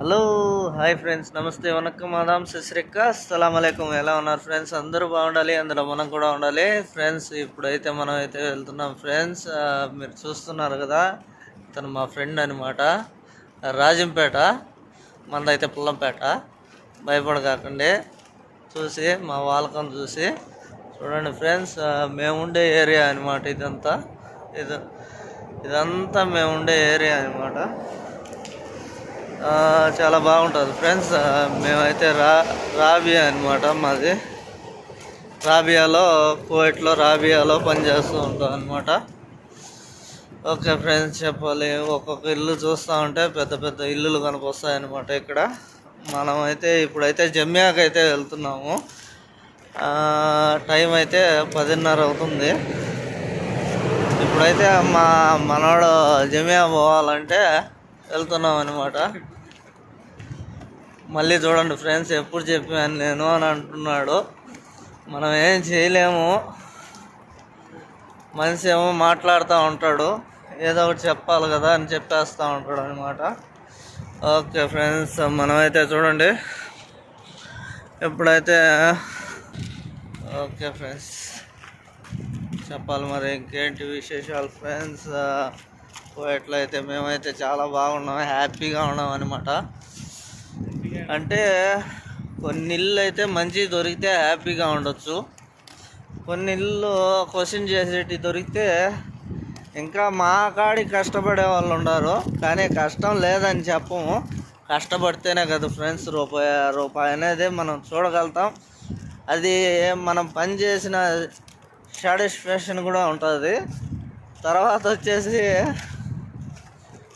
Hello hi friends, నమస్తే, వనక్కం, ఆదాం, సశ్రీక, అస్సలాం అలైకుం. ఎలా ఉన్నారు ఫ్రెండ్స్? అందరూ బాగుండాలి, అందులో మనం కూడా ఉండాలి ఫ్రెండ్స్. ఇప్పుడైతే మనం అయితే వెళ్తున్నాం ఫ్రెండ్స్. మీరు చూస్తున్నారు కదా, ఇతను మా ఫ్రెండ్ అనమాట. రాజంపేట, మనదైతే పుల్లంపేట. భయపడకాకండి, చూసి మా వాలకం చూసి చూడండి ఫ్రెండ్స్. మేముండే ఏరియా అనమాట ఇదంతా. ఇదంతా మేముండే ఏరియా అనమాట. చాలా బాగుంటుంది ఫ్రెండ్స్. మేమైతే రాబియా అనమాట మాది. కువైట్లో రాబియాలో పనిచేస్తూ ఉంటాం అనమాట. ఓకే ఫ్రెండ్స్, చెప్పాలి, ఒక్కొక్క ఇల్లు చూస్తూ ఉంటే పెద్ద పెద్ద ఇల్లులు కనిపిస్తాయన్నమాట ఇక్కడ. మనమైతే ఇప్పుడైతే జమ్యాకైతే వెళ్తున్నాము. టైం అయితే 10:30 అవుతుంది. ఇప్పుడైతే మనోడు జమియా పోవాలంటే వెళ్తున్నాం అనమాట. మళ్ళీ చూడండి ఫ్రెండ్స్, ఎప్పుడు చెప్పాను నేను అని అంటున్నాడు. మనం ఏం చేయలేము. మనిషి ఏమో మాట్లాడుతూ ఉంటాడు, ఏదో ఒకటి చెప్పాలి కదా అని చెప్పేస్తూ ఉంటాడు అనమాట. ఓకే ఫ్రెండ్స్, మనమైతే చూడండి ఎప్పుడైతే. ఓకే ఫ్రెండ్స్, చెప్పాలి మరి ఇంకేంటి విశేషాలు ఫ్రెండ్స్. ఎట్లయితే మేమైతే చాలా బాగున్నాం, హ్యాపీగా ఉన్నాం అనమాట. అంటే కొన్ని ఇళ్ళు అయితే మంచి దొరికితే హ్యాపీగా ఉండొచ్చు, కొన్ని ఇళ్ళు క్వశ్చన్ చేసేటి దొరికితే ఇంకా మా కాడికి కష్టపడే వాళ్ళు ఉన్నారు. కానీ కష్టం లేదని చెప్పము, కష్టపడితేనే కదా ఫ్రెండ్స్ రూపాయి అనేది మనం చూడగలుగుతాం. అది మనం పని చేసిన సాటిస్ఫాక్షన్ కూడా ఉంటుంది. తర్వాత వచ్చేసి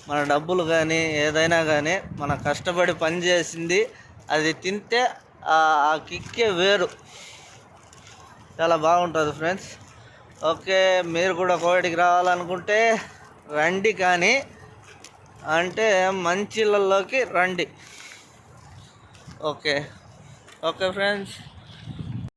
మన డబ్బులు కానీ ఏదైనా కానీ మనం కష్టపడి పని చేసింది అది తింటే ఆ కిక్కే వేరు, చాలా బాగుంటుంది ఫ్రెండ్స్. ఓకే, మీరు కూడా కోవిడ్కి రావాలనుకుంటే రండి, కానీ అంటే మంచి ఇళ్ళల్లోకి రండి. Okay friends.